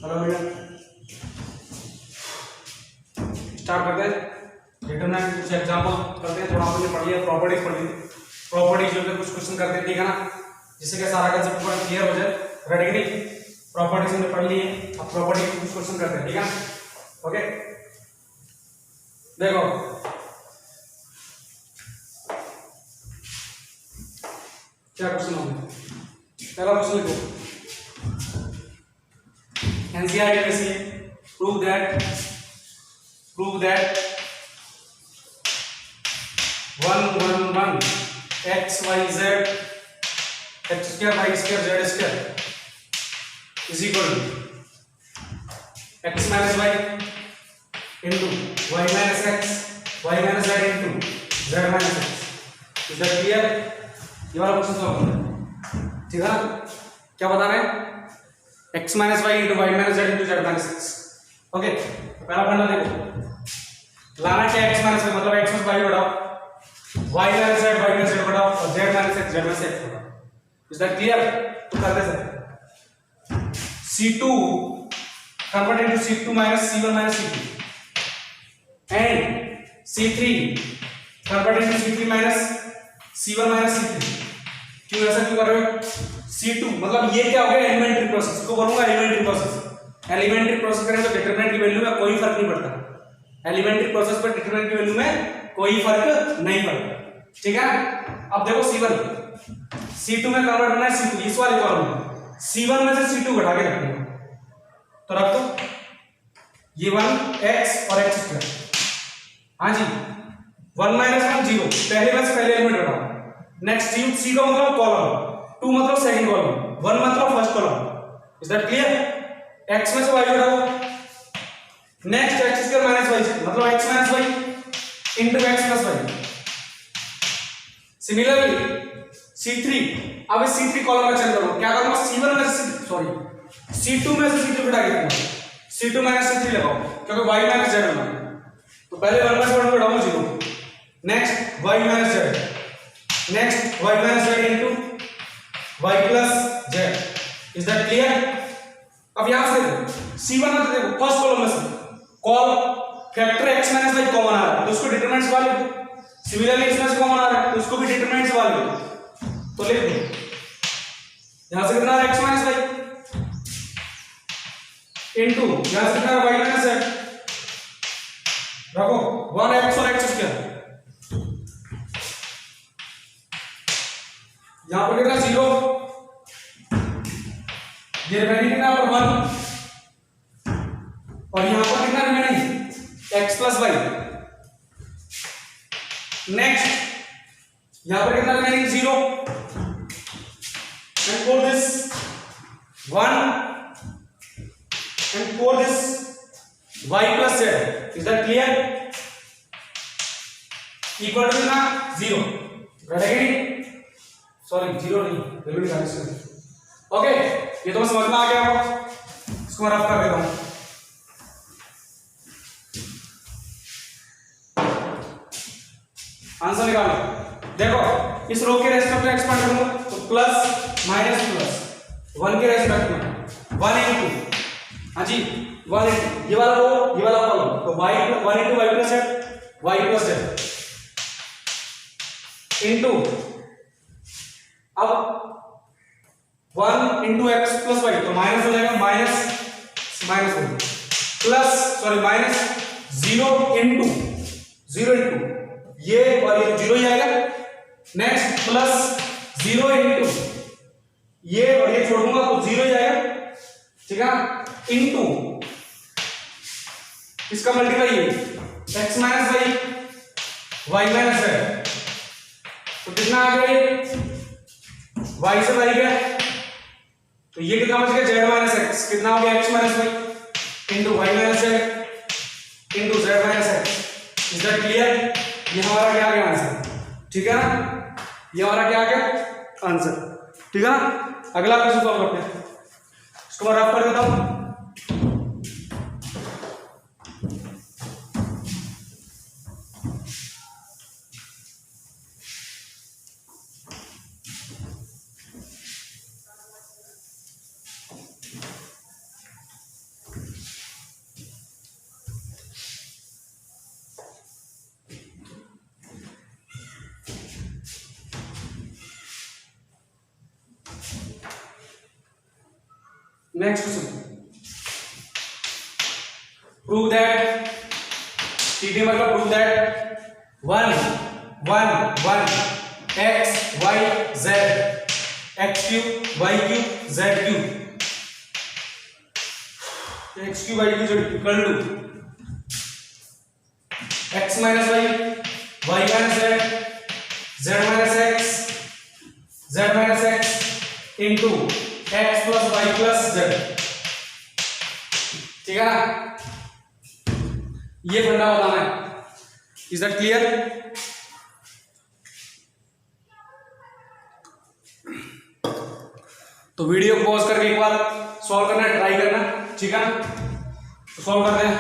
Hello बेटा, start करते हैं। डिटरमिनेंट कुछ एग्जांपल करते हैं। थोड़ा आपने पढ़ लिया, प्रॉपर्टीज पढ़ ली। प्रॉपर्टीज जो है कुछ क्वेश्चन करते हैं, ठीक है ना, जिससे कि सारा कंसेप्ट पूरा क्लियर हो जाए। रेडी नहीं? प्रॉपर्टीज हमने पढ़ ली है, अब प्रॉपर्टी के कुछ क्वेश्चन करते हैं, ठीक है। ओके, देखो क्या क्वेश्चन होंगे। पहला क्वेश्चन लिखो, एनसीईआरटी में से prove that 1 1 1 x y z x square y square z square is equal to x minus y into y minus x y minus z into z minus x. is that clear? ये वाला question solve करना है, ठीक है। क्या बता रहे हैं? x minus y into y minus z into z minus x. Okay, पहला फंडा देखो, लाना क्या x minus y मतलब x plus y बढ़ाओ, y minus z बढ़ाओ और z minus x बढ़ाओ। Is that clear? तो करते हैं c2 convert into c2 minus c1 minus c2 and c3 convert into c3 minus c1 minus c3। क्यों ऐसा क्यों कर रहे हो? c2 मतलब ये क्या हो गया? एलिमेंट्री प्रोसेस को बोलूंगा एलिमेंट्री प्रोसेस। एलिमेंट्री प्रोसेस करें तो डिटरमिनेंट की वैल्यू में कोई फर्क नहीं पड़ता। एलिमेंट्री प्रोसेस पर डिटरमिनेंट की वैल्यू में कोई फर्क नहीं पड़ता, ठीक है। अब देखो c1 c2 में कन्वर्ट करना है c2, इस वाले कॉलम में c1 में से c2 घटा के रखना है, तो रख दो ये 1x और x स्क्वायर। हाँ जी, 1 minus 1 0, पहले में से पहले एलिमेंट घटाओ। नेक्स्ट c का मतलब कॉलम, 2 मतलब सेकंड कॉलम, 1 मतलब first column. Is that clear? x में से y घटाओ। Next x square minus y मतलब x minus y into x plus y। Similarly c3, अब इस c3 कॉलम में चेंज करो। क्या करूंगा? c1 में से c2 में से c3 घटा के दूंगा, c2 माइनस c3 लगाओ क्योंकि y माइनस z होना है। तो पहले 1 minus 1 घटाऊंगा 0, next y minus z, next y minus z into y plus z। Is that clear? अब यहां से देखो c1 में तो देखो फर्स्ट कॉलम में से कॉल factor x minus y common आ रहा है तो उसको डिटरमिनेंट्स वाले दो। सिमिलरली इसमें से कॉमन आ रहा है तो उसको भी डिटरमिनेंट्स वाले दो। तो लिख दो यहां से कितना x माइनस y इनटू यहां से कितना y माइनस z, रखो 1x और x स्क्वायर। यहां पर कितना 0, ये रिमेनिंग कितना पर 1 और यहां पर कितना remaining x plus y। Next यहां पर कितना remaining 0 and for this 1 and for this y plus z। is that clear? Equal to कितना 0, रहेगी सॉरी 0 नहीं वैल्यू निकाल इसमें। ओके, ये तो समझ में आ गया होगा। इसको मैं रफ कर देता हूं। आंसर निकालो। देखो इस रो के रेस्पेक्ट में एक्सपांड करूंगा तो प्लस माइनस प्लस 1 के रेस्पेक्ट में 1 into, हाँ जी 1 into ये वाला रो ये वाला कॉलम तो y 1 into y plus z y plus z into अब 1 into x plus y तो माइनस हो जाएगा minus minus plus sorry minus 0 into ये और ये 0 ही आएगा। नेक्स्ट प्लस 0 into ये और ये छोड़ दूंगा तो 0 ही आएगा, ठीक है। इनटू इसका multiply x minus y y minus z तो कितना आ गया y से y गया तो ये कितना बच गया z माइनस x। कितना हो गया x minus y into y minus z into z minus x। Is that clear? ये हमारा क्या आ गया आंसर, ठीक है ना। ये हमारा क्या आ गया आंसर, ठीक है ना। अगला क्वेश्चन सॉल्व करते हैं। इसको मैं रफ कर देता हूं। नेक्स्ट क्वेश्चन, प्रूव दैट, सीधे मतलब prove that 1 1 1 x y z x cube y cube z cube x cube y cube equal to x minus y minus z minus x z minus x into x plus y plus z। ठीक है ना, ये funda बताना है। Is that clear? तो video को pause करके एक बार सॉल्व करना ट्राई करना, ठीक है ना? तो सॉल्व करते हैं।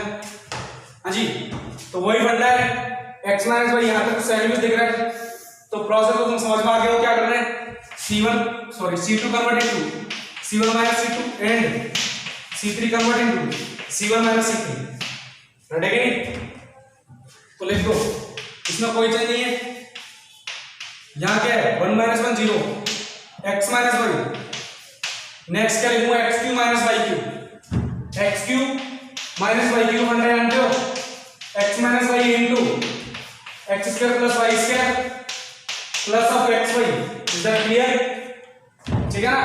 हाँ जी, तो वही फंडा है x माइनस वाई, यहाँ तक सैंडविच दिख रहा है, तो प्रोसेस को तुम समझ में आ गए हो क्या करना है। C2 convert into C1 minus C2 and C3 convert into C1 minus C3। Ready है नहीं? तो लिख दो, इसमें कोई चेंज नहीं है। यहाँ क्या है 1 minus 1 0 x minus y. Next क्या लिखूंगा x cube minus y cube, x cube minus y cube funda जानते हो, x minus y into x square plus y square plus of x y. Is that clear? ठीक है ना,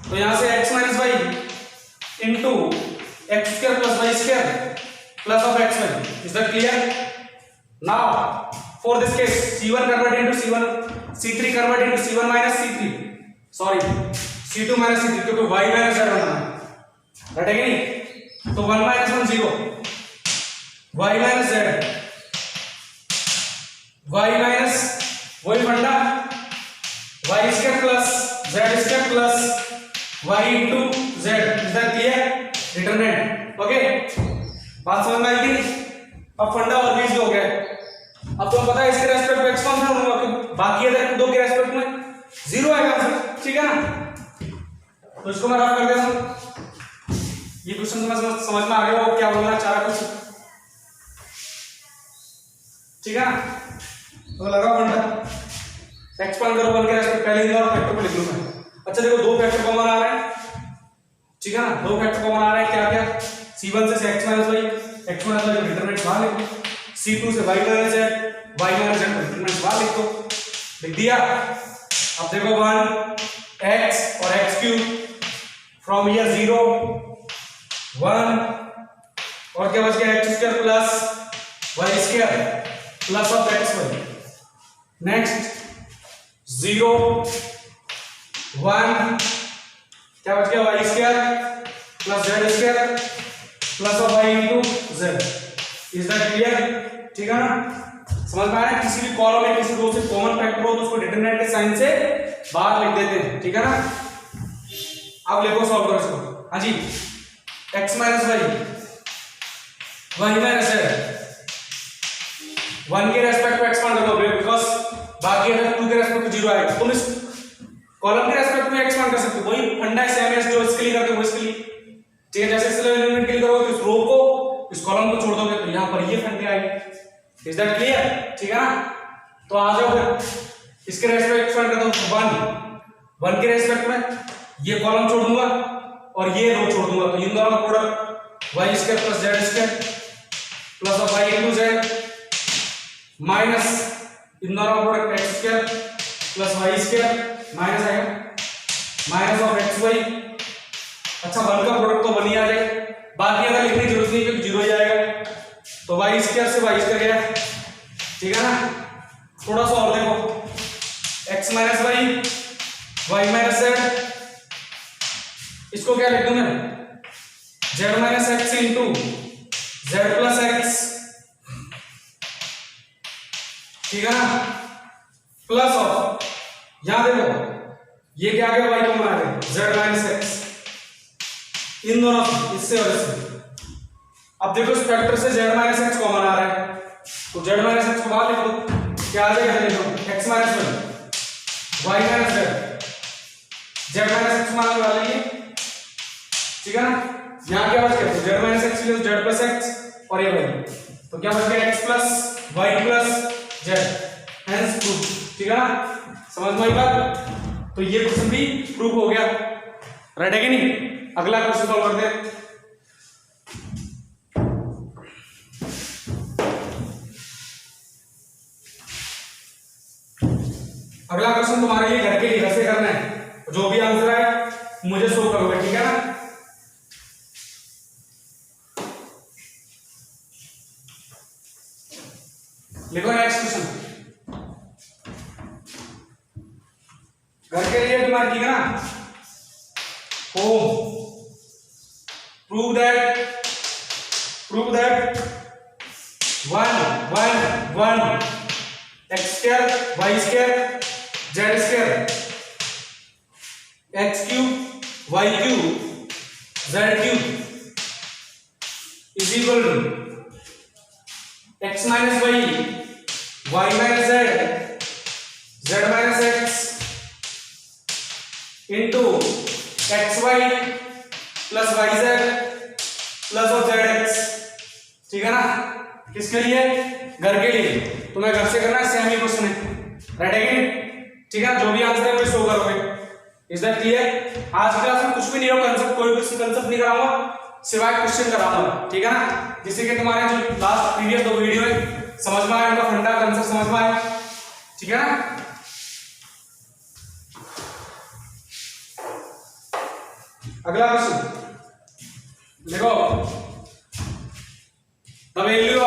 तो यहां से x minus y into x square plus y square plus of x1. Is that clear? Now for this case C1 convert into C1, C3 convert into C1 minus C3, sorry C2 minus C3, क्योंकि y minus z होना है, right है कि नहीं? तो 1 minus 1 0 y minus z, y minus वही फंडा y square plus z square plus y into z। Is that clear? Determinant, okay? बात समझ में आई कि अब फंडा और भी हो गया। अब तुम्हें पता है इसके रेस्पेक्ट में एक्सपांशन होगा, बाकी अदर दो के रेस्पेक्ट में जीरो आएगा आंसर, ठीक है ना? तो इसको मैं रफ कर देता हूं। ये क्वेश्चन समझ में आ गया हो क्या बोलना चाह रहा कुछ, ठीक है ना? तो लगा फंडा एक्सपांड करो 1 के रेस्पेक्ट, पहले इन दोनों फैक्टर को लिख लूं मैं। अच्छा देखो, दो फैक्टर कॉमन आ रहे हैं, ठीक है ना? दो फैक्टर कॉमन आ रहे हैं, क्या क्या? C1 से x minus y, x minus y determinant बाहर लिख दो, C2 से y minus z, y minus z determinant बाहर लिख दो, लिख दिया। अब देखो 1 x और x क्यूब फ्रॉम हियर 0 1 और क्या बच गया x square plus y square plus of x y. Next 0 1 क्या बच गया y square plus z square plus of y into z। Is that clear? ठीक है ना, समझ में आया? किसी भी कॉलम में किसी रो से कॉमन फैक्टर हो तो उसको डिटरमिनेंट के साइन से बाहर लिख देते हैं, ठीक है ना? अब लिखो, सॉल्व करो इसको। हाँ जी, x minus y, y minus z, 1 के रेस्पेक्ट में एक्सपांड कर दो बिकॉज़ बाकी अगर 2 के रेस्पेक्ट में 0 आएगा, तुम इस कॉलम के रेस्पेक्ट में एक्सपांड कर सकते हो। वही फंडा है, सेम है जो इसके लिए करते हो इसके लिए, ठीक है? जैसे इस एलिमेंट के लिए करोगे तो इस रो को इस कॉलम को छोड़ दोगे तो यहां पर ये फंडे आएंगे। Is that clear? ठीक है ना? तो आ जाओ फिर इसके रेस्पेक्ट एक्सपांड कर दो 1 के रेस्पेक्ट में ये कॉलम छोड़ दूंगा और ये रो छोड़ दूंगा, तो इन दोनों का product y square plus z square plus of y into z minus इन दोनों का product x square plus y square minus आएगा माइनस ऑफ xy। अच्छा 1 का प्रोडक्ट तो 1 ही आ जाएगा, बाकी अगर लिखने की जरूरत नहीं क्योंकि 0 ही आएगा, तो y स्क्वायर से y स्क्वायर गया, ठीक है ना? थोड़ा सा और देखो, x minus y minus z, इसको क्या लिख दूं मैं? z minus x into z plus x, ठीक है ना? प्लस ऑफ यहां देखो ये क्या आ गया, y कॉमन आ गया, z माइनस x, इन दोनों इससे और इससे। अब देखो इस फैक्टर से z माइनस x कॉमन आ रहा है, तो z माइनस x को बाहर लिख दो, क्या आ जाएगा? देखो x minus y minus z minus x मान लगा लेंगे, ठीक है ना? यहाँ क्या बच गया? तो z माइनस x ले z प्लस x और ये y, तो क्या बच गया? x plus y plus z, hence proof, ठीक है ना? समझ में आई बात? तो ये क्वेश्चन भी प्रूफ हो गया, राइट है कि नहीं? अगला क्वेश्चन सॉल्व करते हैं। अगला क्वेश्चन तुम्हारे लिए घर के लिए कैसे करना है, जो भी आंसर है मुझे शो करोगे, ठीक है ना। लिखो नेक्स्ट क्वेश्चन, घर के लिए तुम्हारा ठीक है ना। Home, prove that 1 x square y square z square x cube y cube z cube is equal to x minus y minus z minus x into xy plus yz plus of zx, ठीक है ना। किसके लिए, घर के लिए। तुम्हें घर से करना है, सेम ही क्वेश्चन है, राइट है कि, ठीक है। जो भी आंसर है वो शो करोगे। Is that clear. आज की क्लास में कुछ भी नहीं होगा, कंसेप्ट कोई भी कंसेप्ट नहीं कराऊंगा, सिवाय क्वेश्चन कराऊंगा, ठीक है ना। जिससे कि तुम्हारे जो लास्ट प्रीवियस 2 वीडियो है समझ में आए, उनका फंडा कंसेप्ट समझ में आए, ठीक है ना। अगला क्वेश्चन देखो, the value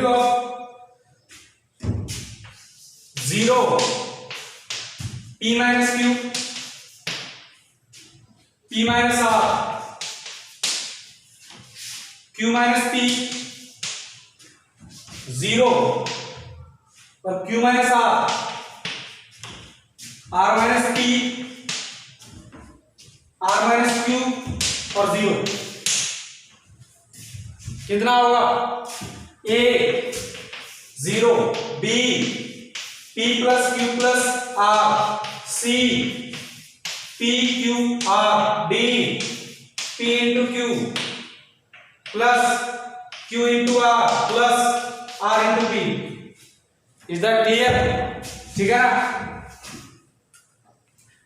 of 0 p minus q p minus r q minus p 0 और q minus r minus p r minus q और 0 कितना होगा, a 0 b p plus q plus r c p q r d p into q plus q into r plus r into p। Is that clear, ठीक है ना।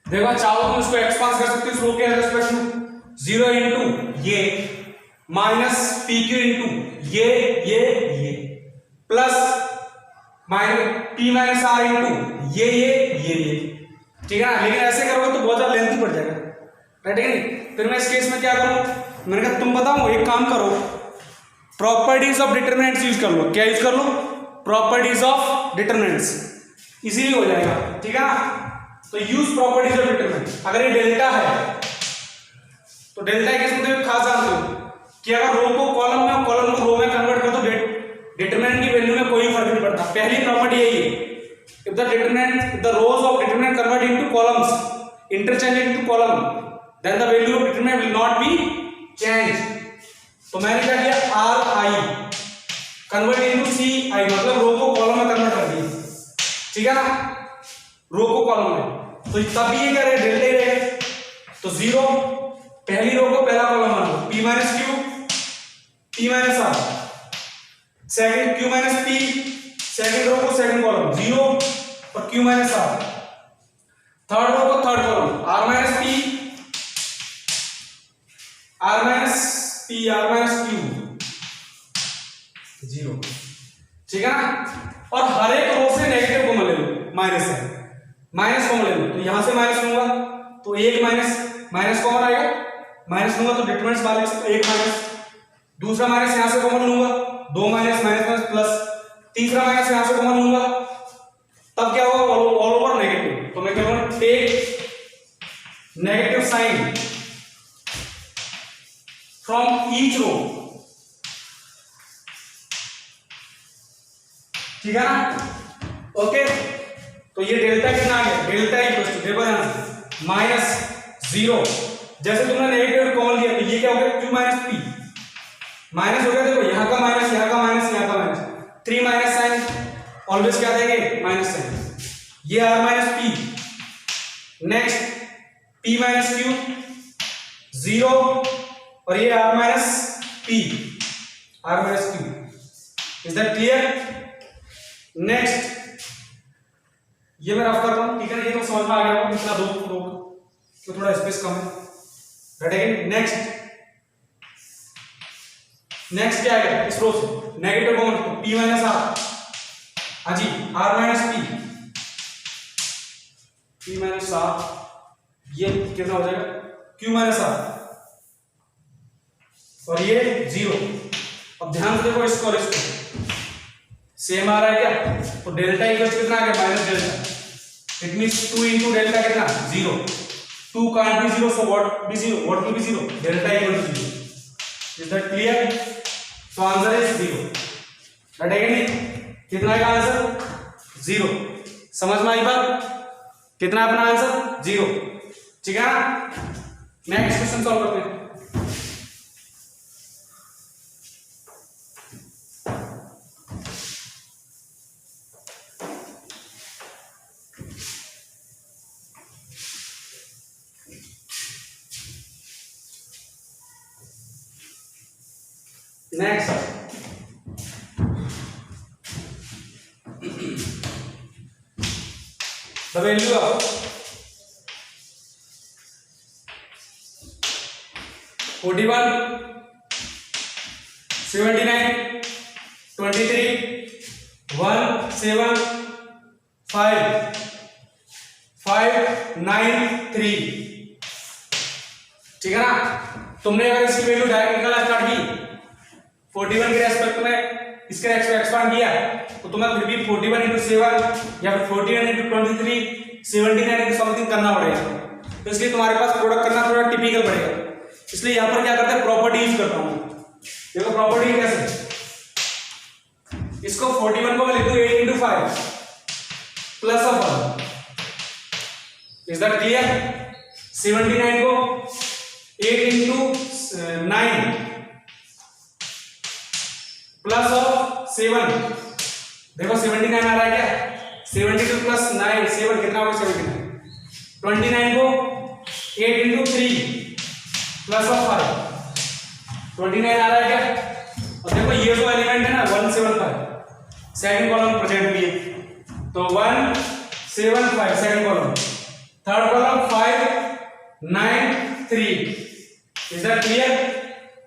देखो चाहो तुम इसको एक्सपांड कर सकते हो इस रो के रेस्पेक्ट में, 0 इंटू ये माइनस पी क्यू इंटू ये plus minus p minus r into ये, ठीक है ना। लेकिन ऐसे करोगे तो बहुत ज्यादा लेंथी पड़ जाएगा, राइट है नहीं। फिर मैं इस केस में क्या करूं, मैंने कहा तुम बताओ, एक काम करो, प्रॉपर्टीज ऑफ डिटरमिनेंट्स यूज कर लो। क्या यूज कर लो, प्रॉपर्टीज ऑफ डिटरमिनेंट्स, इजीली हो जाएगा, ठीक है ना। तो यूज प्रॉपर्टीज ऑफ डिटरमिनेंट। अगर ये डेल्टा है तो डेल्टा केस में खास जानते हो कि अगर रो को कॉलम में और कॉलम को रो में कन्वर्ट कर दो, डिटरमिनेंट की वैल्यू में कोई फर्क नहीं पड़ता। पहली प्रॉपर्टी यही है, if the rows of determinant convert into columns interchange into column then the value of determinant will not be change. तो मैंने क्या किया, R I convert into C I, मतलब रो को कॉलम में कन्वर्ट कर दिया, ठीक है ना, रो को कॉलम में। तो तब ये क्या रहेगा, डेल्टा ही रहेगा। तो 0 पहली रो को पहला कॉलम मान लो, p minus q p minus r, second q minus p, second row को सेकंड कॉलम 0 और q minus r, third row को third column r minus p r minus q 0, ठीक है ना। और हर एक रो से नेगेटिव कॉमन ले लो, माइनस कॉमन ले लो, तो यहां से माइनस लूंगा तो एक माइनस कॉमन आएगा, माइनस लूंगा तो डिटरमिनेंट्स बाहर लिख सकते, एक माइनस, दूसरा माइनस यहां से कॉमन लूंगा, 2 माइनस प्लस, तीसरा माइनस यहां से कॉमन लूंगा, तब क्या होगा, ऑल ओवर नेगेटिव। तो मैं क्या करूंगा, take negative sign from each row, ठीक है ना। ओके, तो ये डेल्टा कितना आ गया, डेल्टा इक्वल टू, देखो यहां माइनस 0, जैसे तुमने नेगेटिव कॉमन लिया तो ये क्या हो गया, q माइनस p, माइनस हो गया। देखो यहाँ का माइनस, यहाँ का माइनस, यहाँ का माइनस, 3 माइनस साइन ऑलवेज क्या देंगे, माइनस साइन। ये r minus p, next p minus q 0 और ये r minus p, r minus q। Is that clear. Next ये मैं रफ कर रहा हूं, ठीक है ना, ये तो समझ में आ गया होगा कितना दो रो तो थोड़ा स्पेस कम है। राइट, नेक्स्ट क्या आएगा इस रो से, नेगेटिव कॉमन तो p माइनस आर, हाँ जी r minus p minus R, ये कितना हो जाएगा q माइनस आर, और ये 0। अब ध्यान से देखो इसको और इसको सेम आ रहा है क्या, तो डेल्टा इक्वल कितना आ गया minus delta, it means 2 into delta कितना 0, 2 can't be 0, so what be 0, what will be 0, delta equal to 0। Is that clear? तो आंसर इज 0। राइट है नहीं, कितना है आंसर 0। समझ में आई बात, कितना अपना आंसर 0, ठीक है ना। नेक्स्ट क्वेश्चन सॉल्व करते हैं। Next, the value of 41, 79, 23, 1, 7, 5, 5, 9, 3, ठीक है ना। तुमने अगर इसकी वैल्यू डायरेक्ट निकालना स्टार्ट की 41 के रेस्पेक्ट में इसके एक्सपांड किया तो तुम्हें फिर भी 41 into 7 या फिर 41 into 23 79 into समथिंग करना पड़ेगा, तो इसलिए तुम्हारे पास प्रोडक्ट करना थोड़ा टिपिकल पड़ेगा। इसलिए यहां पर क्या करते हैं, प्रॉपर्टी यूज करता हूं। देखो प्रॉपर्टी कैसे, इसको 41 को मैं लिख दूं 8 into 5 plus of 1, is that clear. 79 को 8 into 9 प्लस ऑफ 7, देखो 79 आ रहा है क्या, 72 प्लस 9 7 कितना होगा 79, 29 को 8 into 3 प्लस ऑफ 5, 29 आ रहा है क्या। और देखो ये जो एलिमेंट है ना 175 सेकंड कॉलम प्रेजेंट भी है, तो 175 second column, third column 5 9 3, is that clear.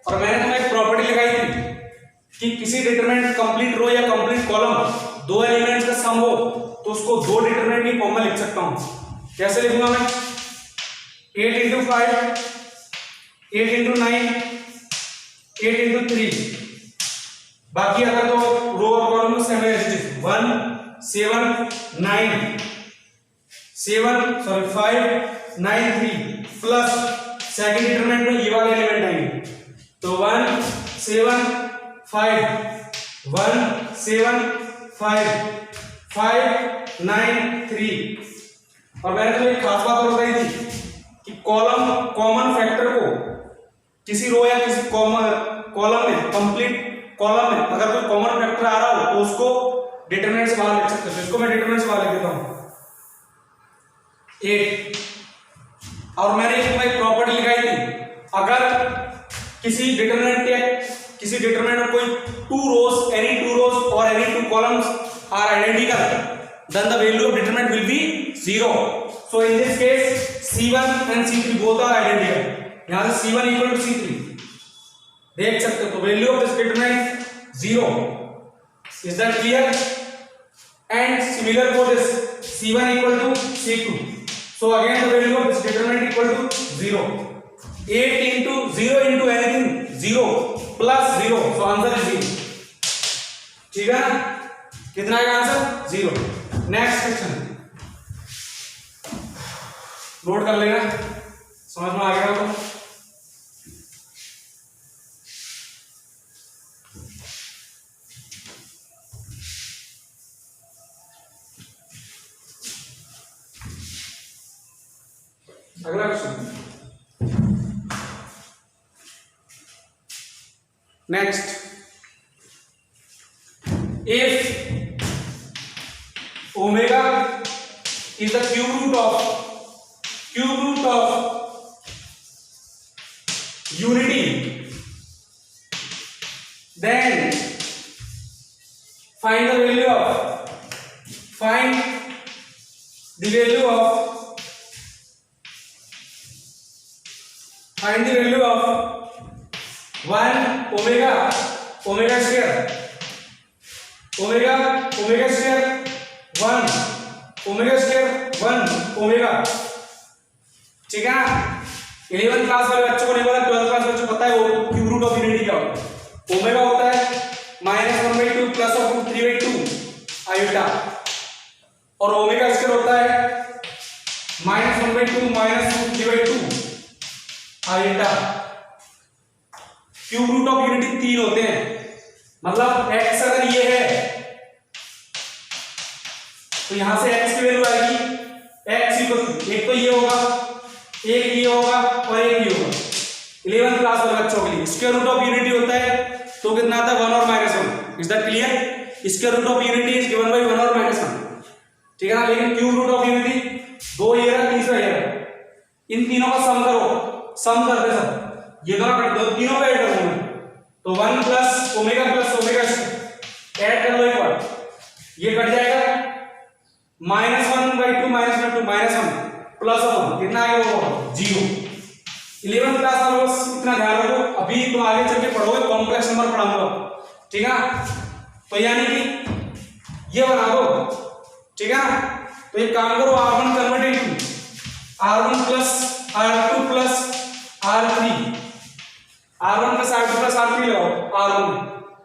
और मैंने तुम्हें एक प्रॉपर्टी लगाई थी कि किसी डिटरमिनेंट कंप्लीट रो या कंप्लीट कॉलम दो एलिमेंट्स का सम हो तो उसको दो डिटरमिनेंट की फॉर्म में लिख सकता हूं। कैसे लिखूंगा मैं, 8 into 5, 8 into 9, 8 into 3, बाकी अगर तो रो और कॉलम में सेम है, 1 7 9 5 9 3 प्लस सेकंड डिटरमिनेंट में ये वाले एलिमेंट आएंगे, तो 1 7 5 1 7 5 5 9 3। और मैंने तो एक खास बात और बताई थी कि कॉलम कॉमन फैक्टर को किसी रो या किसी कॉलम में कंप्लीट कॉलम में अगर कोई कॉमन फैक्टर आ रहा हो तो उसको डिटरमिनेंट से बाहर लिख सकते हो। इसको मैं डिटरमिनेंट से बाहर लिख देता हूं 8। और मैंने एक प्रॉपर्टी लिखाई थी, अगर किसी डिटरमिनेंट में कोई टू रोज और any two columns are identical then the value of determinant will be 0. So in this case C1 and C3 both are identical, यहां से C1 equal to C3 देख सकते हो, तो value of this determinant 0, is that clear? And similar for this C1 equal to C2, so again the value of this determinant equal to 0, 8 into 0 into anything 0 plus 0, so answer is 0, ठीक है ना। कितना है answer 0। Next question note कर लेना, समझ में आ गया तो। अगला question, next, if omega is the cube root of unity, then find the value of the value of find the value of 1 omega omega square omega omega square 1 omega square 1 omega, ठीक है ना। 11th class वाले बच्चों को नहीं पता, 12th class बच्चों को पता है वो क्यूब रूट ऑफ यूनिटी क्या होता है। ओमेगा होता है -1/2 प्लस ऑफ 3/2 आयोटा, और ओमेगा स्क्वायर होता है -1/2 - 3/2 iota. Cube root of unity 3 होते हैं, मतलब x अगर ये है तो यहां से x की वैल्यू आएगी x इक्वल एक तो ये होगा, एक ये होगा और एक ये होगा। 11th क्लास वाले बच्चों के लिए स्क्वायर रूट ऑफ यूनिटी होता है तो कितना आता है 1 और -1। Is that clear? Square root of unity is given by 1 और -1, ठीक है ना। लेकिन क्यूब रूट ऑफ यूनिटी दो ये रहा, तीसरा ये रहा, इन तीनों का सम करो, सम कर दे सब, ये दोनों कट दो, तीनों का ऐड कर दूंगा तो 1 प्लस ओमेगा ऐड कर लो एक बार, ये कट जाएगा -1/2 -1/2 -1 प्लस 1 कितना आएगा वो 0। 11th क्लास वालों बस इतना ध्यान रखो, अभी तुम आगे चल के पढ़ोगे कॉम्प्लेक्स नंबर पढ़ाऊंगा, ठीक है। तो यानी कि ये बना दो, ठीक है ना। तो एक काम करो, r1 convert into r1 plus r2 plus r3, r1 plus r2 plus r3 लगाओ r1,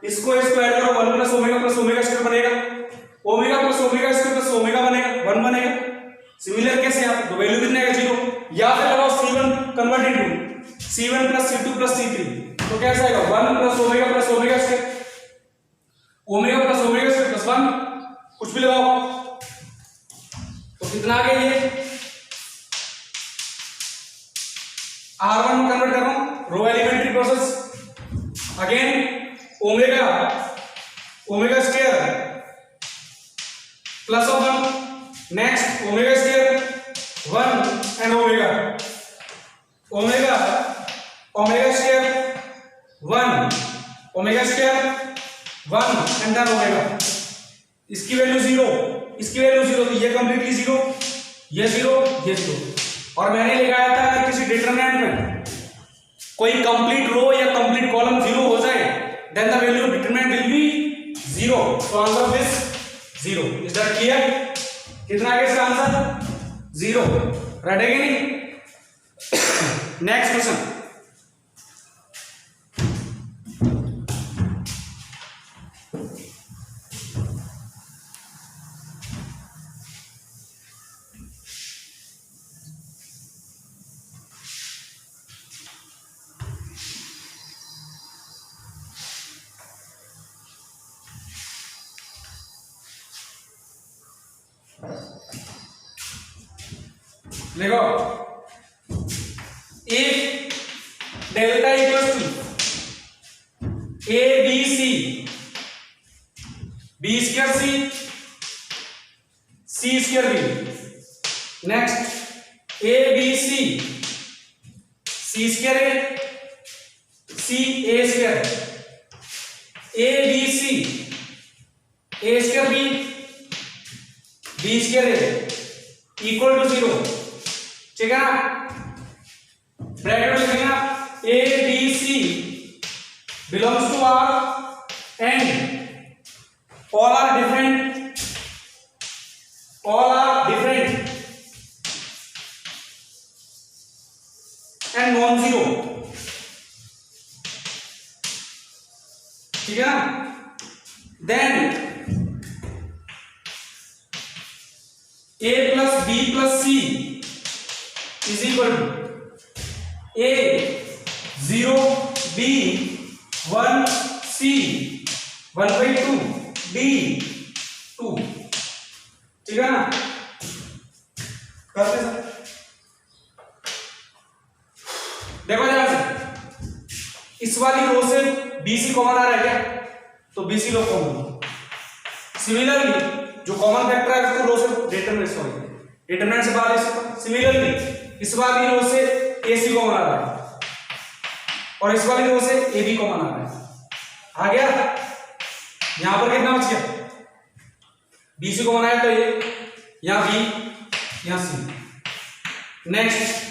इसको ऐड करो 1 प्लस ओमेगा स्क्वायर बनेगा, omega plus omega square plus omega बनेगा 1 बनेगा। सिमिलर कैसे आप तो वैल्यू कितने आएगा 0, या फिर लगाओ c1 convert into c1 plus c2 plus c3, तो कैसा आएगा 1 plus omega square, omega plus omega square plus 1, कुछ भी लगाओ तो कितना आ गया ये r1 में कन्वर्ट कर रहा हूं, row elementary process. Again omega square plus of 1, next omega square 1 and omega square 1 omega square 1 and then omega. इसकी वैल्यू 0, इसकी वैल्यू 0, तो ये कंप्लीटली 0, ये 0, ये 0। और मैंने लिखाया था अगर किसी डिटरमिनेंट में कोई कंप्लीट रो या कंप्लीट कॉलम 0 हो जाए then the value of determinant will be 0, तो answer this 0। Is that clear? कितना है इसका आंसर 0, राइट है कि नहीं। नेक्स्ट क्वेश्चन, देखो if delta equals to a b c b square c square b, next a b c c square a c a square a b c a square b b square a equal to 0, ठीक है ना। Bracket में लिखेंगे A B C belongs to R and all are different and non zero, ठीक है ना। Then a plus b plus c is equal to a 0 b 1 c 1/2 d 2, ठीक है ना। करते सर, देखो ध्यान से, इस वाली रो से bc कॉमन आ रहा है क्या, तो bc लो कॉमन। सिमिलरली जो कॉमन फैक्टर है उसको रो से डिटरमिनेंट से बाहर ले सकता। सिमिलरली इस वाली रो से AC कॉमन आ रहा है और इस वाली रो से AB कॉमन आ रहा है, आ गया। यहां पर कितना बच गया, BC कॉमन आया तो ये, यहां B यहाँ सी। नेक्स्ट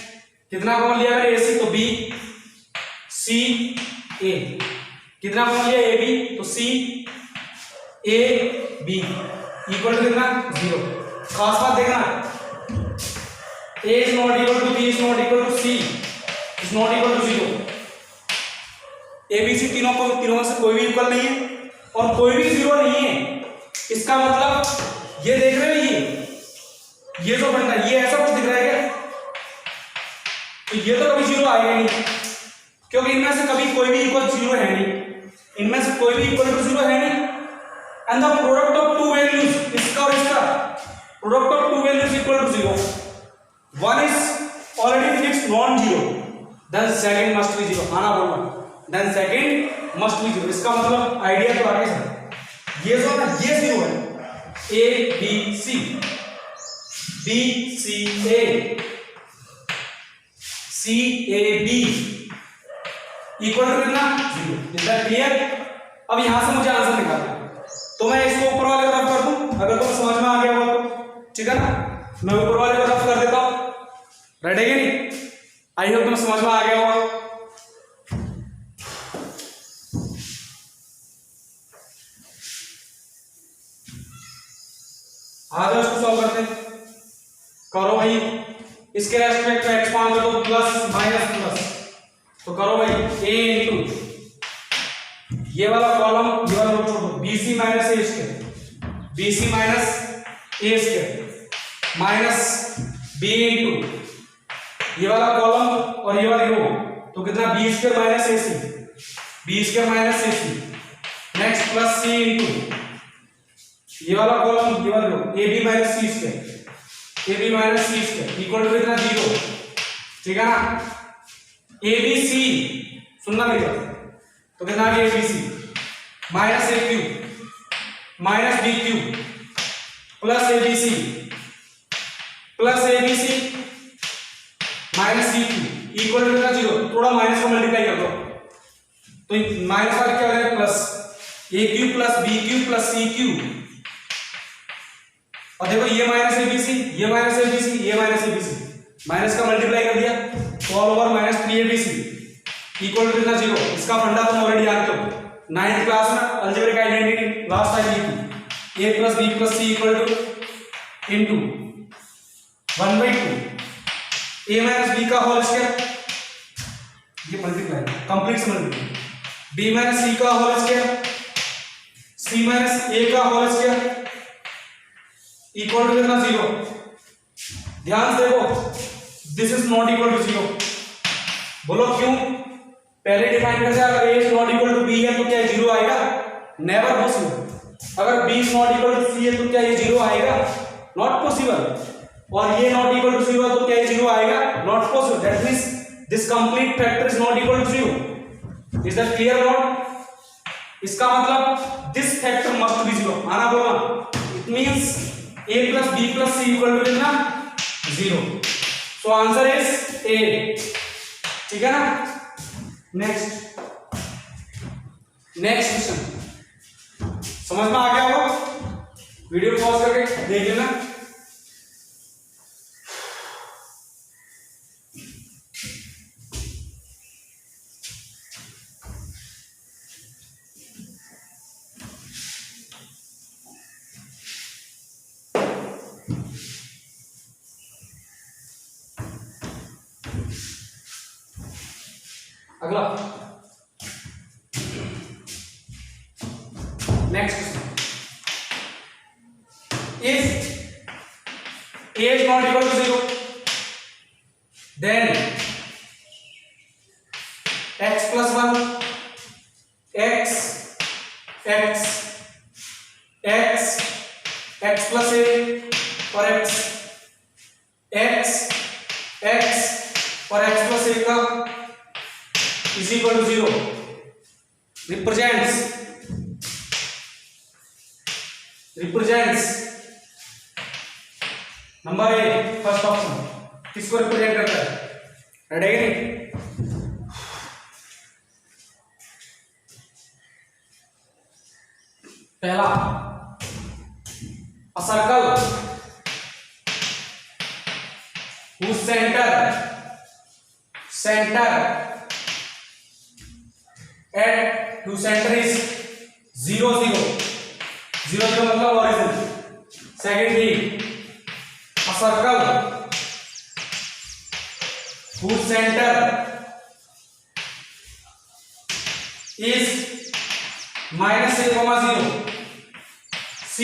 कितना कॉमन लिया मैंने, ए सी, तो बी सी ए। कितना कॉमन लिया, ए बी, तो C A B equal to कितना, 0। खास बात देखना, A is not equal to B is not equal to C is not equal to 0। A B C तीनों में से कोई भी इक्वल नहीं है और कोई भी 0 नहीं है। इसका मतलब ये देख रहे हो, ये जो बनता है, ये ऐसा कुछ दिख रहा है क्या, तो ये तो कभी 0 आएगा नहीं, क्योंकि इनमें से कभी कोई भी इक्वल 0 है नहीं, इनमें से कोई भी इक्वल टू 0 है नहीं। And the product of two values, इसका और इसका product of two values equal to 0, one is already fixed non 0, then second must be 0। आना बोलना, देन सेकंड मस्ट बी 0। इसका मतलब आइडिया तो आगे से, ये जो ना ये 0 है, A B C A C A B equal to कितना, 0। Is that clear? अब यहां से मुझे आंसर निकालना है, तो मैं इसको ऊपर वाले तरफ कर दूं, अगर तुम्हें समझ में आ गया हो तो, ठीक है ना। मैं ऊपर वाले तरफ कर देता हूं, रेडी है नहीं? आई होप तुम्हें समझ में आ गया होगा। आ जाओ, इसको सॉल्व करते हैं। करो भाई, इसके रेस्पेक्ट में एक्सपांड कर दो, प्लस माइनस प्लस, तो करो भाई a इंटू ये वाला कॉलम, ये वाला रो छोड़ दो, bc माइनस ए स्क्वायर, bc माइनस ए स्क्वायर माइनस b इंटू ये वाला कॉलम और ये वाली रो, तो कितना, b square minus ac, b square minus ac। Next plus c into ये वाला कॉलम, ये वाला row, ab minus c square, ab minus c square equal to कितना, 0। ठीक है ना। abc सुनना मेरी बात, तो कितना आ गया, abc minus a cube minus b cube plus abc minus c cube equal to कितना, 0। थोड़ा माइनस को मल्टीप्लाई कर दो, तो माइनस वाला क्या हो जाएगा, plus a cube plus b cube plus c cube. और देखो ये माइनस abc, ये माइनस abc, ये माइनस abc, माइनस का मल्टीप्लाई कर दिया, तो all over minus 3abc equal to कितना, 0। इसका फंडा तुम ऑलरेडी जानते हो, 9th क्लास में अलजेब्रिक आइडेंटिटी लास्ट टाइम ली थी, a plus b plus c equal to into 1/2 a minus b का होल स्क्वायर, ये मल्टीप्लाई कंप्लीट से मल्टीप्लाई, b माइनस c का whole square, c minus a का होल स्क्वायर इक्वल टू कितना, 0। ध्यान से देखो, this is not equal to 0। बोलो क्यों? पहले डिफाइन कर दिया, अगर a is not equal to b है तो क्या 0 आएगा? Never possible. अगर b is not equal to c है तो क्या ये 0 आएगा? Not possible. और ये नॉट इक्वल टू 0 है तो क्या ये 0 आएगा? Not possible. That means this complete factor is not equal to 0। Is that clear not? इसका मतलब दिस फैक्टर मस्ट बी 0। आना बोलना, it means a plus b plus c equal to कितना, 0। So answer is a। ठीक है ना। Next question समझ में आ गया होगा? वीडियो पॉज करके देख लेना। अगला next question, if a is not equal to 0 then x plus 1 x plus a और x और x plus a का is equal to 0 represents number A, first option किसको रिप्रेजेंट करता है? रेडी है नहीं? पहला, a circle center is 0 0 मतलब origin. Secondly, a circle whose center is -a, 0. C,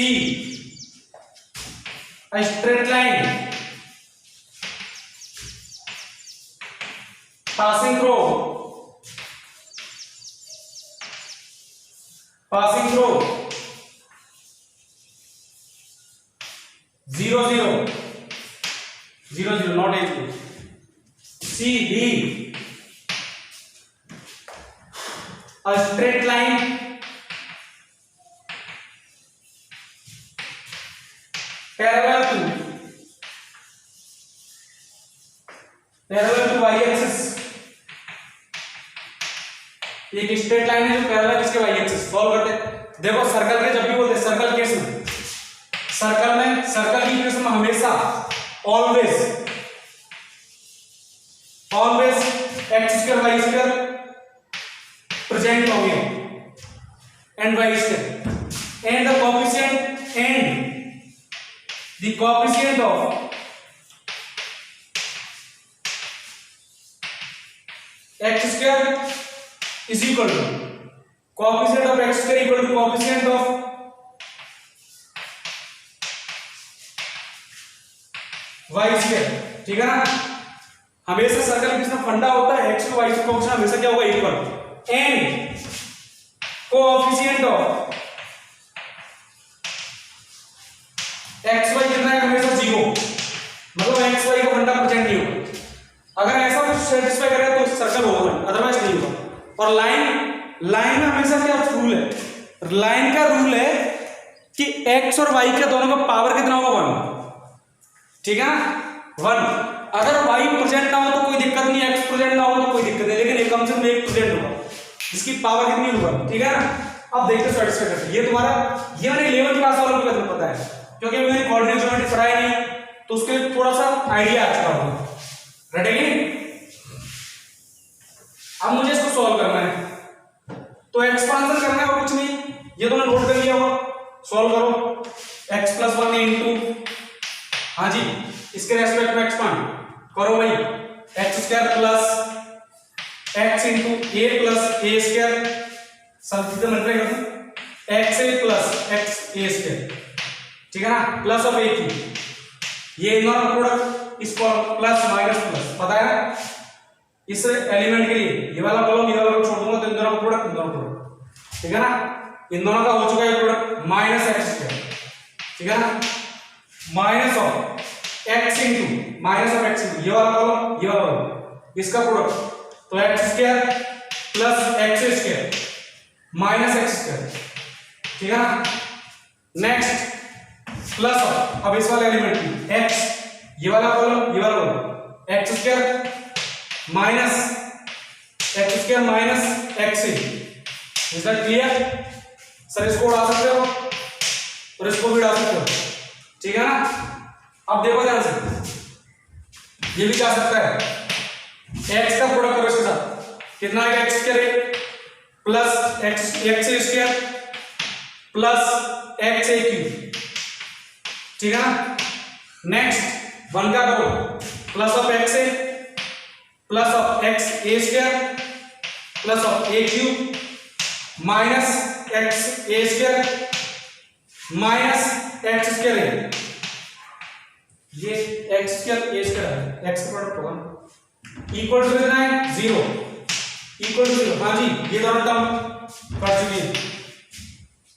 a straight line passing through 0 0 not a 0. C, D, a straight line parallel to y axis. एक straight line है जो parallel इसके y axis. Solve करते हैं. देखो circle के जब भी बोलते हैं सर्कल केस में, सर्कल की केस में हमेशा always x square y square present होंगे and y square and the coefficient of x square is equal to coefficient of x square equal to coefficient of y square. ठीक है ना. हमेशा circle के इसमें फंडा होता है x और y का कोएफिशिएंट हमेशा क्या होगा equal and coefficient of x y कितना है हमेशा 0 मतलब x y का फंडा प्रेजेंट नहीं होगा. अगर ऐसा कुछ सेटिस्फाई करेगा तो सर्कल होगा अदरवाइज नहीं होगा. और लाइन में हमेशा क्या रूल है, लाइन का रूल है कि x और y के दोनों का पावर कितना होगा 1. ठीक है ना 1. अगर y प्रेजेंट ना हो तो कोई दिक्कत नहीं, x प्रेजेंट ना हो तो कोई दिक्कत नहीं, लेकिन एक कम से कम एक प्रेजेंट होगा जिसकी पावर कितनी होगा. ठीक है ना. अब देखते हैं सेटिस्फाई करते. ये तुम्हारा ये मैंने 11th क्लास वालों को पता है क्योंकि मैंने कोऑर्डिनेट ज्योमेट्री पढ़ाया नहीं है तो उसके थोड़ा सा आइडिया आ चुका होगा. रेडी. अब मुझे इसको सॉल्व करना है तो एक्सपांशन करना है और कुछ नहीं. ये तो मैं नोट कर लिया होगा. सॉल्व करो x + 1 इंटू हाँ जी इसके रेस्पेक्ट में एक्सपांड करो भाई x square plus x into a plus a square सब चीजें मल्टीप्लाई कर दो x a plus x a square. ठीक है ना. प्लस ऑफ a की ये नॉन प्रोडक्ट इसको प्लस माइनस प्लस पता है ना. इस एलिमेंट के लिए ये वाला कॉलम ये वाला कॉलम छोड़ दूंगा तो इन दोनों का प्रोडक्ट ठीक है ना. इन दोनों का हो चुका है प्रोडक्ट -x स्क्वायर. ठीक है ना. माइनस ऑफ x इंटू ये वाला कॉलम ये वाला कॉलम इसका प्रोडक्ट तो x square plus x square minus x square. ठीक है ना. नेक्स्ट प्लस ऑफ अब इस वाले एलिमेंट की x ये वाला column x square minus x a. Is that clear sir. इसको उड़ा सकते हो और इसको भी उड़ा सकते हो. ठीक है ना. अब देखो ध्यान से ये भी जा सकता है x का प्रोडक्ट करो इसके साथ कितना आएगा x square plus x a square plus x a cube. ठीक है ना. नेक्स्ट 1 का करो plus of x a plus of x a square plus of a cube minus x a square minus x square है. ये x square a square है x का product होगा इक्वल टू कितना है 0 इक्वल टू 0. हाँ जी ये दोनों टर्म कट चुकी है.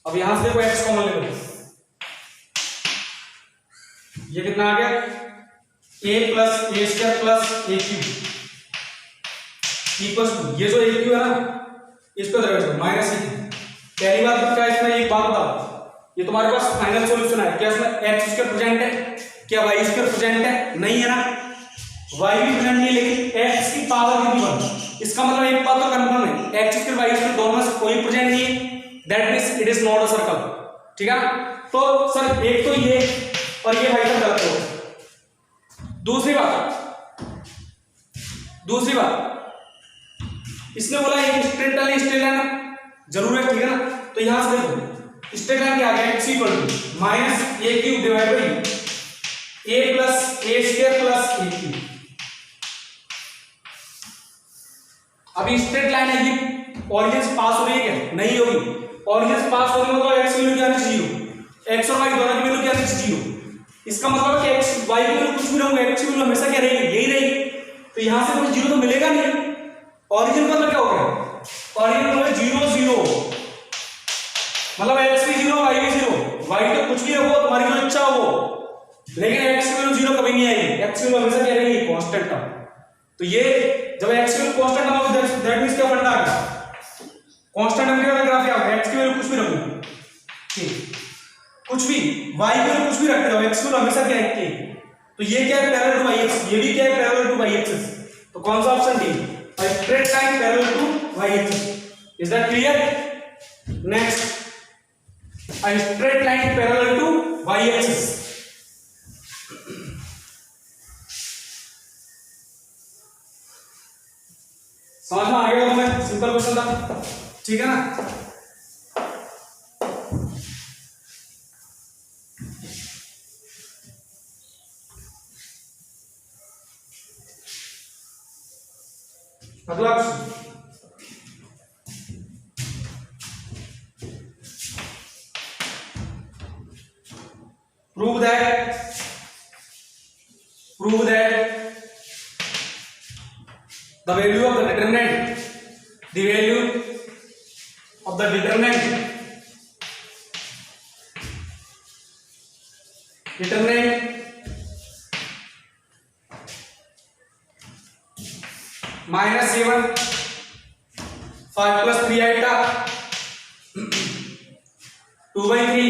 अब यहां से देखो x कॉमन ले लो. ये कितना आ गया a plus a square plus a cube equals to ये जो a क्यूब है ना इसको दरवाजा माइनस. पहली बात क्या है इसमें एक बात बताओ ये तुम्हारे पास फाइनल सॉल्यूशन है क्या इसमें x स्क्वायर प्रेजेंट है क्या y स्क्वायर प्रेजेंट है नहीं है ना. y भी प्रेजेंट नहीं लेकिन x की पावर कितनी 1. इसका मतलब एक बात तो कंफर्म है x स्क्वायर y स्क्वायर दोनों में से कोई प्रेजेंट नहीं है that means it is not a circle. ठीक है. तो सर एक तो ये और ये भाई साहब गलत हो. दूसरी बात दूसरी बात, इसने बोला एक स्ट्रेट लाइन जरूर है, ठीक है ना। तो यहां से देखो स्ट्रेट लाइन क्या आ गया, x equal to minus a cube divide by a plus a square plus a cube. अभी स्ट्रेट लाइन है, ये ऑरिजिन से पास हो रही है क्या, नहीं होगी। ऑरिजिन से पास होने मतलब x की वैल्यू क्या आनी चाहिए, x और y दोनों की वैल्यू क्या आनी चाहिए, 0। इसका मतलब है कि x y की वैल्यू कुछ भी रहूंगा, x की वैल्यू हमेशा क्या रहेगी, यही रहेगी। तो यहां से कोई 0 तो मिलेगा नहीं। ऑरिजिन का मतलब क्या हो गया, ऑरिजिन मतलब 0 0, मतलब x भी 0 y भी 0। y तो कुछ भी रखो, तुम्हारी जो इच्छा हो, लेकिन x की वैल्यू 0 कभी नहीं आएगी। x की वैल्यू हमेशा क्या रहेगी, कांस्टेंट टर्म। तो ये जब x की वैल्यू कांस्टेंट टर्म होगी, दैट मींस क्या बनता है, कांस्टेंट टर्म का ग्राफ क्या होगा, x की वैल्यू कुछ भी रखो, ठीक, कुछ भी, y की वैल्यू कुछ भी रखते हो, x की वैल्यू हमेशा क्या है, k। तो ये क्या है, पैरेलल टू y एक्स, ये भी क्या है, पैरेलल टू y एक्सिस। तो कौन सा option D, a straight line parallel to y axis. Is that clear? Next, a straight line parallel to y axis. समझ में आ गया तुम्हें, सिंपल क्वेश्चन था, ठीक है ना। अगला question, prove that the value of the determinant minus a1 5 plus 3 iota 2/3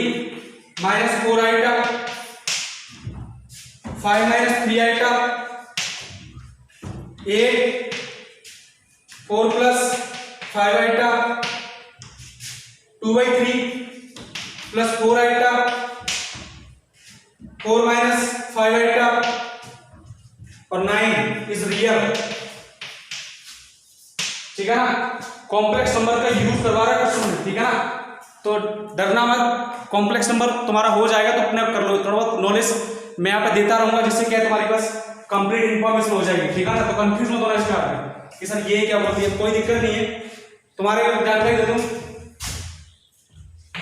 minus 4 iota 5 minus 3 iota 8 4 plus 5 iota 2/3 plus 4 iota 4 minus 5 iota और 9 is real, ठीक है ना। कॉम्प्लेक्स नंबर का यूज करवा रहा है क्वेश्चन में, ठीक है ना। तो डरना मत, कॉम्प्लेक्स नंबर तुम्हारा हो जाएगा तो अपने आप कर लो। थोड़ा बहुत नॉलेज मैं यहाँ पे देता रहूंगा, जिससे क्या तुम्हारे पास कंप्लीट इंफॉर्मेशन हो जाएगी, ठीक है ना। तो कंफ्यूज मत होना स्टार्ट में कि सर ये क्या बोलती है, कोई दिक्कत नहीं है, तुम्हारे जानकारी दे दूं।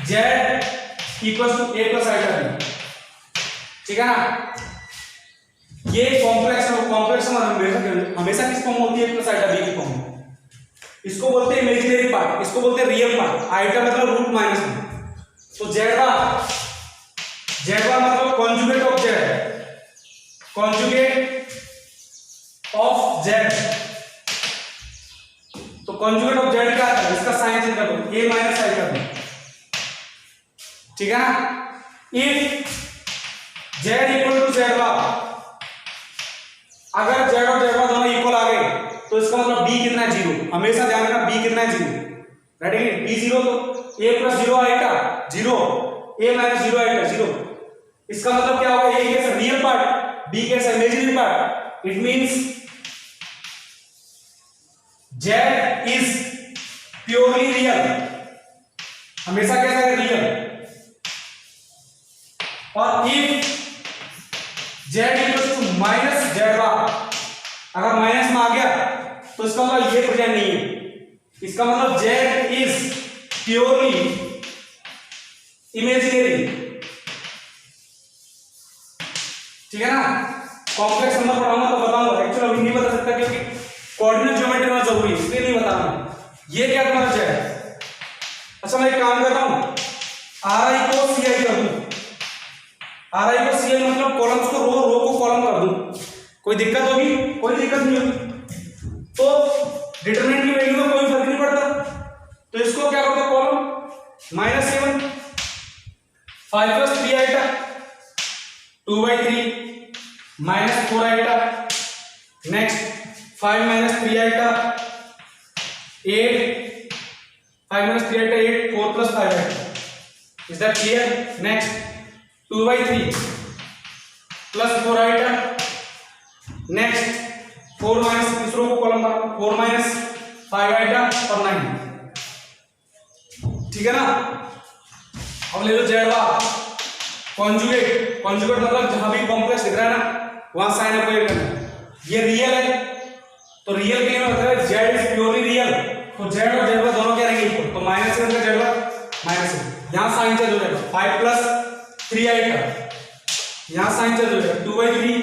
z equal to a plus iota b, ठीक है ना। ये कॉम्प्लेक्स नंबर हमेशा किस फॉर्म होती है, प्लस आइटा b की फॉर्म। इसको बोलते हैं इमेजिनरी पार्ट, इसको बोलते हैं रियल पार्ट। आइटा मतलब रूट माइनस में। तो z मतलब कॉन्जुगेट ऑफ z, तो कॉन्जुगेट ऑफ z क्या आता है, इसका साइन चेंज कर दो, a माइनस आइटा b, ठीक है ना। If z equal to z bar, अगर z और z बार दोनों इक्वल आ गए तो इसका मतलब b कितना है, 0। हमेशा ध्यान रखना b कितना है, 0। रेडी, b 0 तो a plus 0 iota 0, a minus 0 iota 0। इसका मतलब क्या होगा, a कैसा रियल पार्ट, b कैसा imaginary part. It means z is purely real, हमेशा कैसा है, रियल। और if z equal to minus z bar, अगर माइनस में आ गया तो इसका मतलब ये प्रेजेंट नहीं है, इसका मतलब z इज प्योरली इमेजिनरी, ठीक है ना। कॉम्प्लेक्स नंबर पढ़ाऊंगा तो बताऊंगा, एक्चुअली अभी नहीं बता सकता क्योंकि कोऑर्डिनेट ज्योमेट्री में जरूरी है, इसलिए नहीं बता रहा हूं। ये क्या तुम्हारा z है। अच्छा मैं एक काम करता हूं, ri को ci कर दूं, ri को ci मतलब कॉलम्स को रो को कॉलम कर दूं, कोई दिक्कत होगी, कोई दिक्कत नहीं होगी। तो डिटरमिनेंट की वैल्यू में कोई फर्क नहीं पड़ता, तो इसको क्या करते हैं, column -7 5 plus 3 iota 2/3 minus 4 iota, next 5 minus 3 iota 8 5 minus 3 iota 8 4 plus 5 iota. Is that clear. Next 2/3 plus 4 iota, next 4 minus, तीसरों को कॉलम बना 4 माइनस 5 आइटा और 9, ठीक है ना। अब ले लो जेड बार कॉन्जुगेट, कॉन्जुगेट मतलब जहां भी कॉम्प्लेक्स दिख रहा है ना वहां साइन अप्लाई करना। ये रियल है तो रियल के लिए मतलब जेड इज प्योरली रियल, तो जेड और जेड बार दोनों क्या रहेंगे इक्वल, तो माइनस से जेड बार माइनस है, यहां साइन चेंज हो जाएगा 5 प्लस 3 आइटा, यहां साइन चेंज हो जाएगा 2/3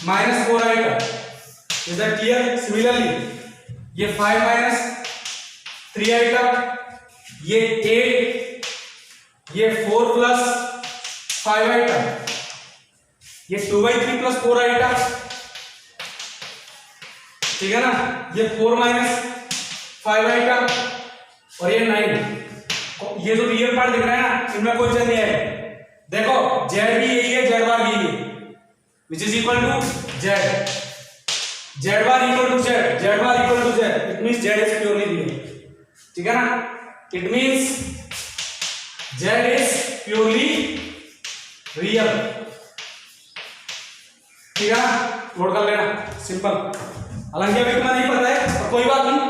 minus 4 iota. Is that clear? Similarly ये 5 माइनस 3 आइटा, ये 8, ये 4 प्लस 5 आइटा, ये 2/3 प्लस 4 आइटा, ठीक है ना। ये 4 माइनस 5 आइटा और ये 9। ये जो रियल पार्ट दिख रहा है ना इनमें कोई चेंज नहीं आएगा। देखो जेड भी यही है, जेड बार भी यही है, which is equal to z, z bar equal to z, z bar equal to z, it means z is purely real, ठीक है ना। It means z is purely real, ठीक है ना। नोट कर लेना, सिंपल। हालांकि अभी तुम्हें नहीं पता है और कोई बात नहीं,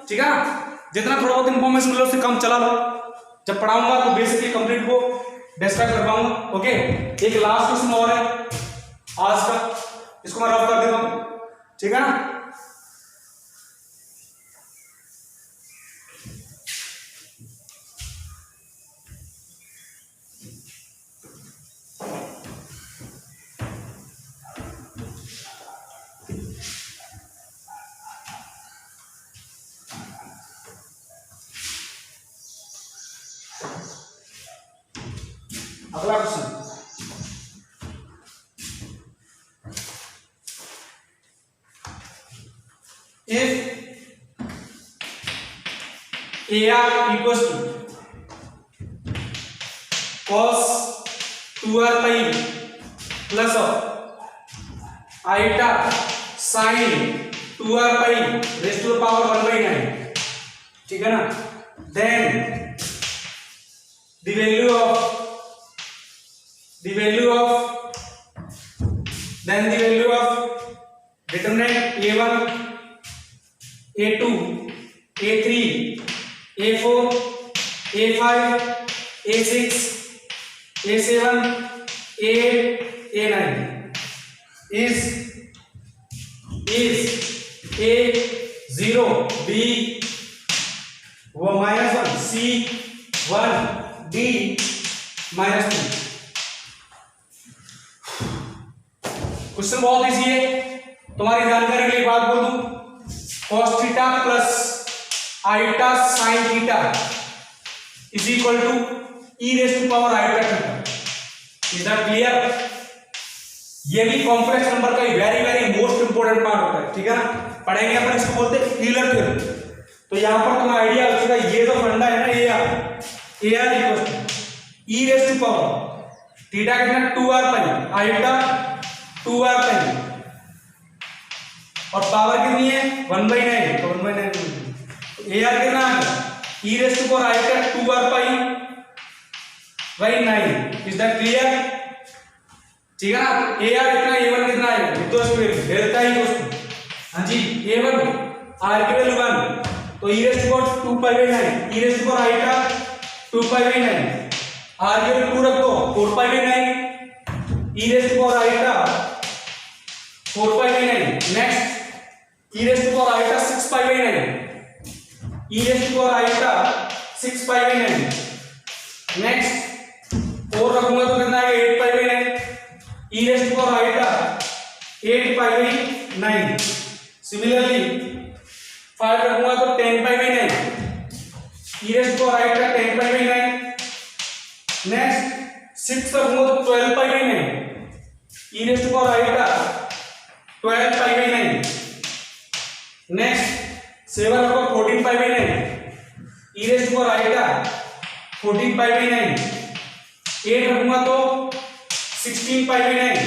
ठीक है ना। जितना थोड़ा बहुत इंफॉर्मेशन मिले उससे कम चला लो, जब पढ़ाऊंगा तो बेसिकली कंप्लीट को डिस्क्राइब कर पाऊंगा। ओके, एक लास्ट क्वेश्चन और है आज का, इसको मैं रफ कर देता हूं, ठीक है ना। अगला question, if AR equals to cos 2r pi plus of iota sin 2r pi raised to the power 1/9, ठीक है ना, then the value of determinant A1, A2, A3, A4, A5, A6, A7, A8, A9 is A0, B -1, C 1, D -2। Question बहुत easy है, तुम्हारी जानकारी के लिए बात बोल दूं, cos theta plus iota sine theta is equal to e raise to power iota theta. Is that clear? ये भी कॉम्प्लेक्स नंबर का very very most important part होता है, ठीक है ना। पढ़ेंगे अपन, इसको बोलते हैं यूलर थ्योरम। तो यहां पर तुम्हें आइडिया हो जाएगा, ये जो फंडा है ना AR equal to e raise to power theta कितना 2r पाई आइटा 2r पाई और पावर कितनी है 1/9, तो 1/9 तो AR कितना आ गया e raise to power iota 2r pi by 9। Is that clear? ठीक है ना। AR कितना A1 कितना आएगा डेल्टा इक्वल्स टू, हां जी, A1 R की वैल्यू 1 तो e raise to power 2π/9 e raise to power iota 2π/9 R की वैल्यू 2 रख दो 4π/9 e raise to power iota 4π/9। Next e raise to power iota 6π/9 e raise to power iota 6π/9। Next 4 रखूंगा तो कितना आएगा 8π/9 e raise to power iota 8π/9। Similarly 5 रखूंगा तो 10π/9 e raise to power iota 10π/9। Next 6 रखूंगा तो 12π/9 e raise to power iota 12π/9। Next 7 रखूंगा 14π/9 e raise to power iota 14π/9। 8 रखूंगा तो 16π/9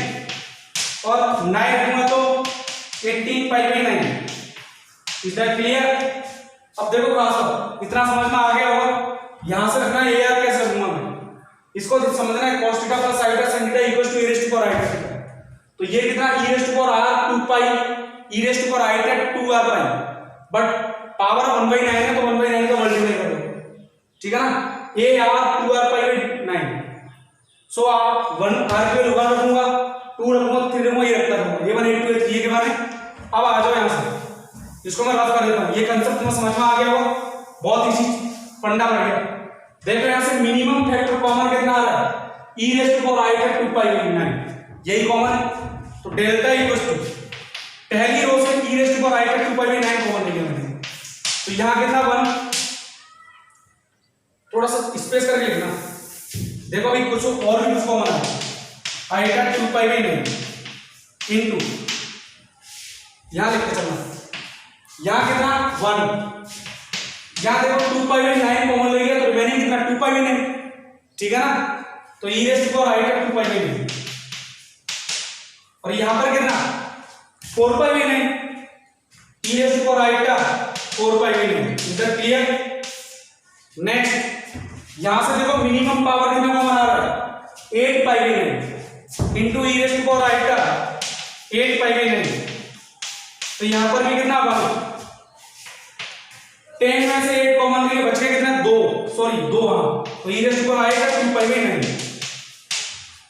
और 9 रखूंगा तो 18π/9। Is that clear? अब देखो कहां से इतना समझ में आ गया होगा। यहां से रखना AR कैसे रखूंगा मैं, इसको समझना है cos theta plus iota sin theta equals to e raise to power iota theta. तो ये कितना e raise to power r 2π e raised to power i का 2r पाई, बट पावर 1/9 है तो 1/9 का मल्टीप्लाई कर दो, ठीक है ना, a r 2r पाई 9। सो आप 1r के लिए 1 रखूंगा, 2 रखूंगा, 3 रखूंगा, ये रखता रहूंगा, ये 1 8 2 ये के बारे। अब आ जाओ यहां से, इसको मैं रफ कर देता हूं, ये कांसेप्ट तुम्हें समझ में आ गया होगा, बहुत इजी फंडा पड़ गया। देखो यहां से मिनिमम फैक्टर कॉमन कितना आ रहा है, e raised to power i का 2 पाई 9, यही कॉमन है। तो डेल्टा इक्वल्स टू पहली रो से e raised to power i का 2 पाई 9 कॉमन लिया मैंने, तो यहां कितना 1, थोड़ा सा स्पेस करके लिखना। देखो अभी कुछ और भी कुछ कॉमन है, i का 2 पाई 9 इनटू, यहां लिख के चलना, यहां कितना 1, यहां देखो 2 पाई 9 कॉमन ले लिया तो रिमेनिंग कितना 2 पाई 9, ठीक है ना। तो e raised to power i का 2 पाई 9 और यहां पर कितना 4 pi 9, e raised to power i का 4 पाई 9, इधर क्लियर। नेक्स्ट यहां से देखो मिनिमम पावर कितना कॉमन आ रहा है 8 pi 9 into e raised to power i का 8 पाई 9, तो यहां पर भी कितना 1, 10 में से 8 कॉमन लिए बच गया कितना 2, सॉरी 2, हाँ, तो e raised to power i का 2 पाई 9,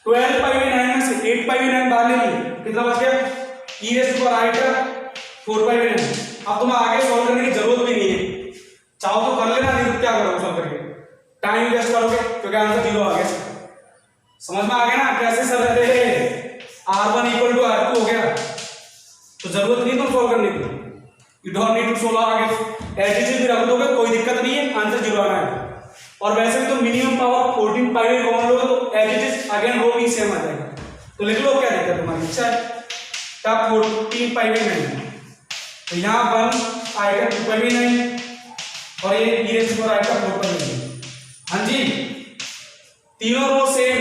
12 पाई 9 में से 8 पाई 9 बाहर ले ली, कितना बच गया e raised to power i का 4 पाई 9। अब तुम्हें आगे सॉल्व करने की जरूरत भी नहीं है, चाहो तो कर लेना, नहीं तो क्या करोगे सॉल्व करके, टाइम वेस्ट करोगे क्योंकि आंसर 0 आ गया। समझ में आ गया ना कैसे सर रहते हैं, r1 इक्वल टू r2 हो गया, तो जरूरत नहीं तुम सॉल्व करने की, you don't need to solve आगे, एज इट इज भी रख दोगे कोई दिक्कत नहीं है, आंसर 0 आना है। और वैसे भी तो मिनिमम पावर 14 पाई कॉमन लोगे तो एज इट इज अगेन रो भी सेम आ जाएगा, तो लिख लो क्या दिक्कत तुम्हारी इच्छा है, तब 14 पाई 9, तो यहाँ 1 i का 2 पाई 9 और ये e raised to power i का 4 पाई 9। हाँ जी, तीनों रो सेम,